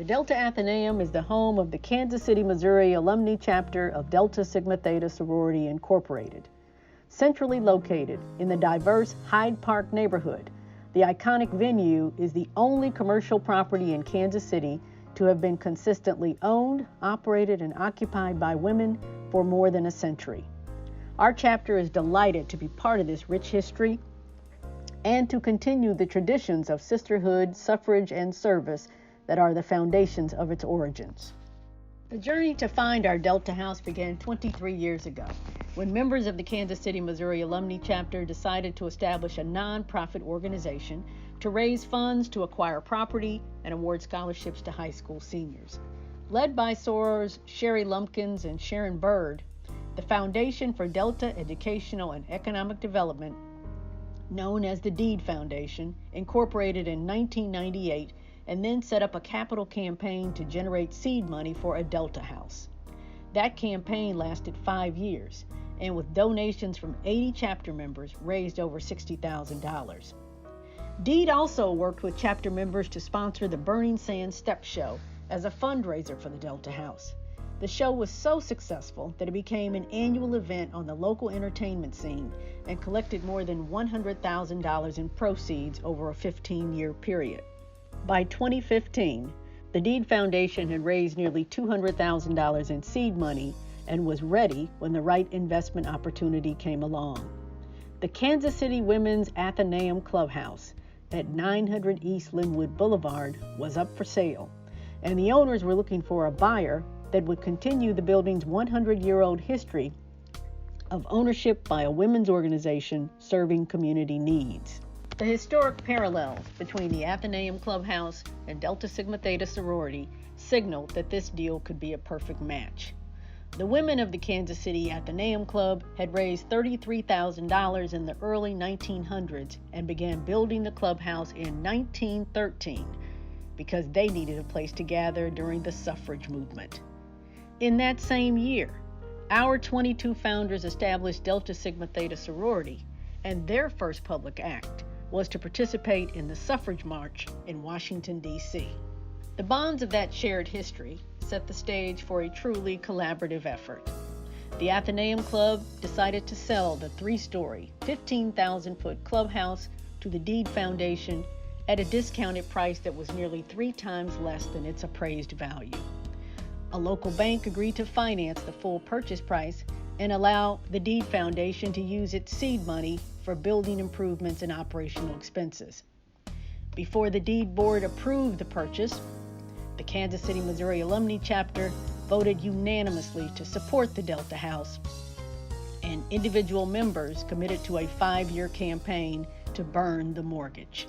The Delta Athenaeum is the home of the Kansas City, Missouri alumni chapter of Delta Sigma Theta Sorority Incorporated. Centrally located in the diverse Hyde Park neighborhood, the iconic venue is the only commercial property in Kansas City to have been consistently owned, operated, and occupied by women for more than a century. Our chapter is delighted to be part of this rich history and to continue the traditions of sisterhood, suffrage, and service that are the foundations of its origins. The journey to find our Delta House began 23 years ago, when members of the Kansas City, Missouri alumni chapter decided to establish a nonprofit organization to raise funds to acquire property and award scholarships to high school seniors. Led by sorors Sherry Lumpkins and Sharon Bird, the Foundation for Delta Educational and Economic Development, known as the Deed Foundation, incorporated in 1998 and then set up a capital campaign to generate seed money for a Delta House. That campaign lasted 5 years, and with donations from 80 chapter members, raised over $60,000. Deed also worked with chapter members to sponsor the Burning Sand Step Show as a fundraiser for the Delta House. The show was so successful that it became an annual event on the local entertainment scene and collected more than $100,000 in proceeds over a 15-year period. By 2015, the Deed Foundation had raised nearly $200,000 in seed money and was ready when the right investment opportunity came along. The Kansas City Women's Athenaeum Clubhouse at 900 East Linwood Boulevard was up for sale, and the owners were looking for a buyer that would continue the building's 100-year-old history of ownership by a women's organization serving community needs. The historic parallels between the Athenaeum Clubhouse and Delta Sigma Theta sorority signaled that this deal could be a perfect match. The women of the Kansas City Athenaeum Club had raised $33,000 in the early 1900s and began building the clubhouse in 1913 because they needed a place to gather during the suffrage movement. In that same year, our 22 founders established Delta Sigma Theta sorority, and their first public act was to participate in the suffrage march in Washington, D.C. The bonds of that shared history set the stage for a truly collaborative effort. The Athenaeum Club decided to sell the 3-story, 15,000-foot clubhouse to the Deed Foundation at a discounted price that was nearly 3 times less than its appraised value. A local bank agreed to finance the full purchase price and allow the Deed Foundation to use its seed money for building improvements and operational expenses. Before the Deed Board approved the purchase, the Kansas City, Missouri alumni chapter voted unanimously to support the Delta House, and individual members committed to a 5-year campaign to burn the mortgage.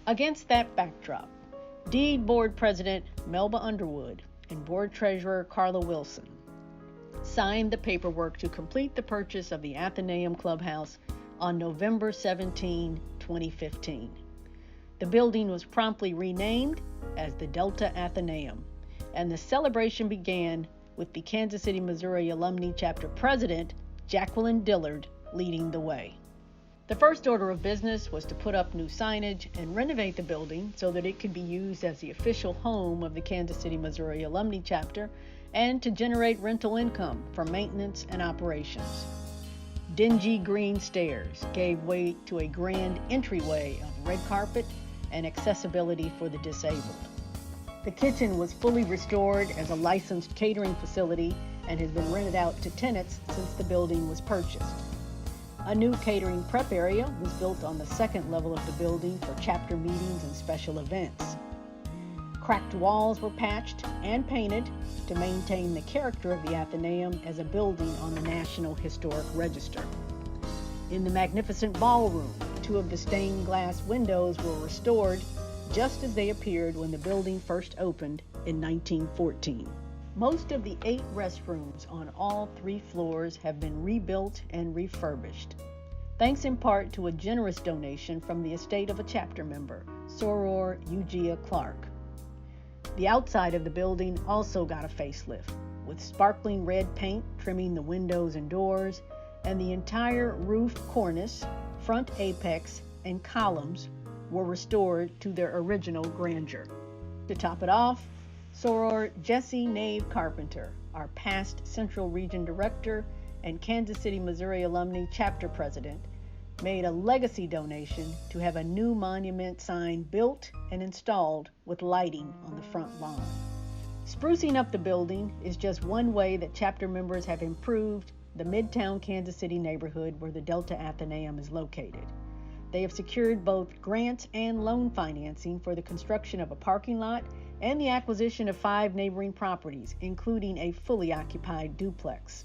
Against that backdrop, Deed Board President Melba Underwood and Board Treasurer Carla Wilson signed the paperwork to complete the purchase of the Athenaeum Clubhouse on November 17, 2015. The building was promptly renamed as the Delta Athenaeum, and the celebration began with the Kansas City, Missouri alumni chapter president, Jacqueline Dillard, leading the way. The first order of business was to put up new signage and renovate the building so that it could be used as the official home of the Kansas City, Missouri alumni chapter and to generate rental income for maintenance and operations. Dingy green stairs gave way to a grand entryway of red carpet and accessibility for the disabled. The kitchen was fully restored as a licensed catering facility and has been rented out to tenants since the building was purchased. A new catering prep area was built on the second level of the building for chapter meetings and special events. Cracked walls were patched and painted to maintain the character of the Athenaeum as a building on the National Historic Register. In the magnificent ballroom, 2 of the stained glass windows were restored just as they appeared when the building first opened in 1914. Most of the 8 restrooms on all 3 floors have been rebuilt and refurbished, thanks in part to a generous donation from the estate of a chapter member, Soror Eugia Clark. The outside of the building also got a facelift, with sparkling red paint trimming the windows and doors, and the entire roof cornice, front apex, and columns were restored to their original grandeur. To top it off, Soror Jesse Nave Carpenter, our past Central Region Director and Kansas City, Missouri Alumni Chapter President, made a legacy donation to have a new monument sign built and installed with lighting on the front lawn. Sprucing up the building is just one way that chapter members have improved the Midtown Kansas City neighborhood where the Delta Athenaeum is located. They have secured both grants and loan financing for the construction of a parking lot and the acquisition of 5 neighboring properties, including a fully occupied duplex.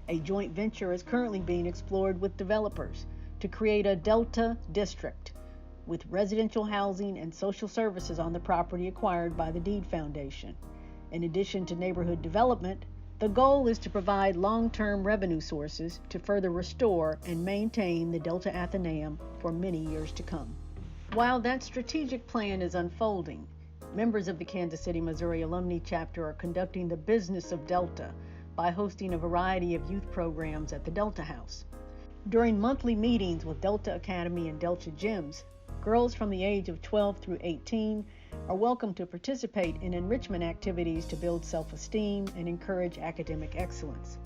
A joint venture is currently being explored with developers to create a Delta district with residential housing and social services on the property acquired by the Deed Foundation. In addition to neighborhood development, the goal is to provide long-term revenue sources to further restore and maintain the Delta Athenaeum for many years to come. While that strategic plan is unfolding, members of the Kansas City, Missouri Alumni Chapter are conducting the business of Delta by hosting a variety of youth programs at the Delta House. During monthly meetings with Delta Academy and Delta Gyms, girls from the age of 12 through 18 are welcome to participate in enrichment activities to build self-esteem and encourage academic excellence.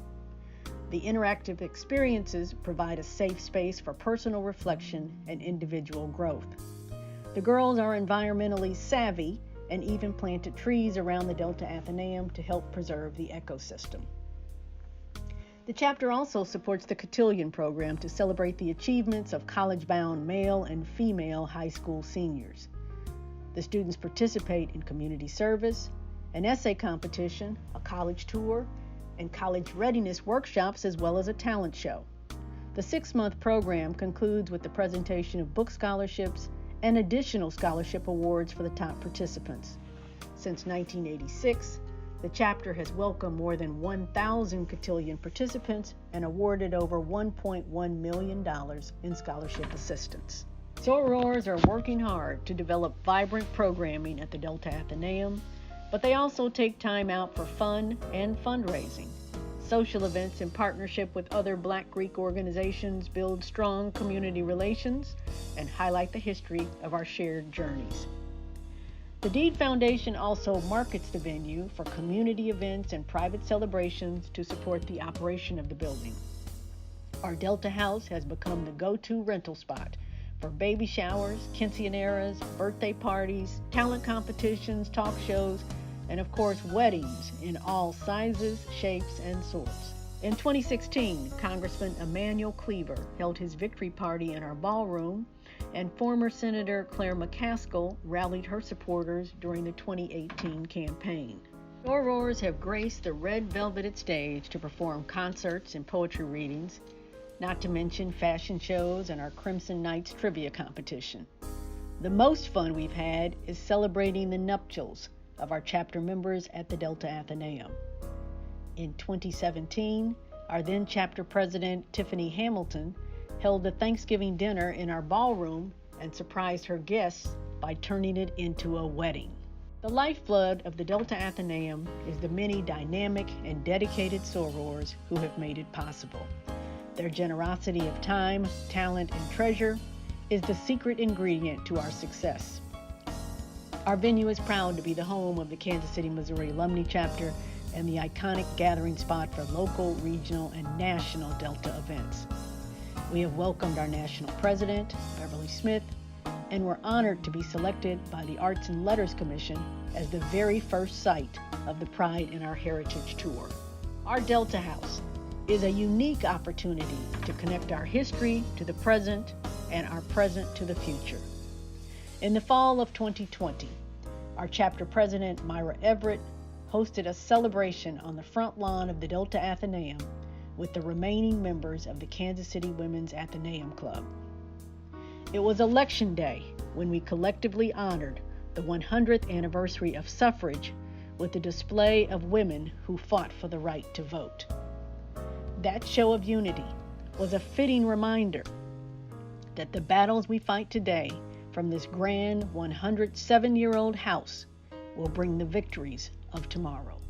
The interactive experiences provide a safe space for personal reflection and individual growth. The girls are environmentally savvy and even planted trees around the Delta Athenaeum to help preserve the ecosystem. The chapter also supports the Cotillion program to celebrate the achievements of college-bound male and female high school seniors. The students participate in community service, an essay competition, a college tour, and college readiness workshops, as well as a talent show. The 6-month program concludes with the presentation of book scholarships and additional scholarship awards for the top participants. Since 1986, the chapter has welcomed more than 1,000 Cotillion participants and awarded over $1.1 million in scholarship assistance. Sorors are working hard to develop vibrant programming at the Delta Athenaeum, but they also take time out for fun and fundraising. Social events in partnership with other Black Greek organizations build strong community relations and highlight the history of our shared journeys. The Deed Foundation also markets the venue for community events and private celebrations to support the operation of the building. Our Delta House has become the go-to rental spot for baby showers, quinceañeras, birthday parties, talent competitions, talk shows, and of course weddings in all sizes, shapes, and sorts. In 2016, Congressman Emanuel Cleaver held his victory party in our ballroom, and former Senator Claire McCaskill rallied her supporters during the 2018 campaign. Sorors have graced the red velveted stage to perform concerts and poetry readings, not to mention fashion shows and our Crimson Nights trivia competition. The most fun we've had is celebrating the nuptials of our chapter members at the Delta Athenaeum. In 2017, our then chapter president, Tiffany Hamilton, held a Thanksgiving dinner in our ballroom and surprised her guests by turning it into a wedding. The lifeblood of the Delta Athenaeum is the many dynamic and dedicated sorors who have made it possible. Their generosity of time, talent, and treasure is the secret ingredient to our success. Our venue is proud to be the home of the Kansas City, Missouri Alumni Chapter and the iconic gathering spot for local, regional, and national Delta events. We have welcomed our national president, Beverly Smith, and we're honored to be selected by the Arts and Letters Commission as the very first site of the Pride in Our Heritage Tour. Our Delta House is a unique opportunity to connect our history to the present and our present to the future. In the fall of 2020, our chapter president, Myra Everett, hosted a celebration on the front lawn of the Delta Athenaeum with the remaining members of the Kansas City Women's Athenaeum Club. It was Election Day when we collectively honored the 100th anniversary of suffrage with a display of women who fought for the right to vote. That show of unity was a fitting reminder that the battles we fight today from this grand 107-year-old house will bring the victories of tomorrow.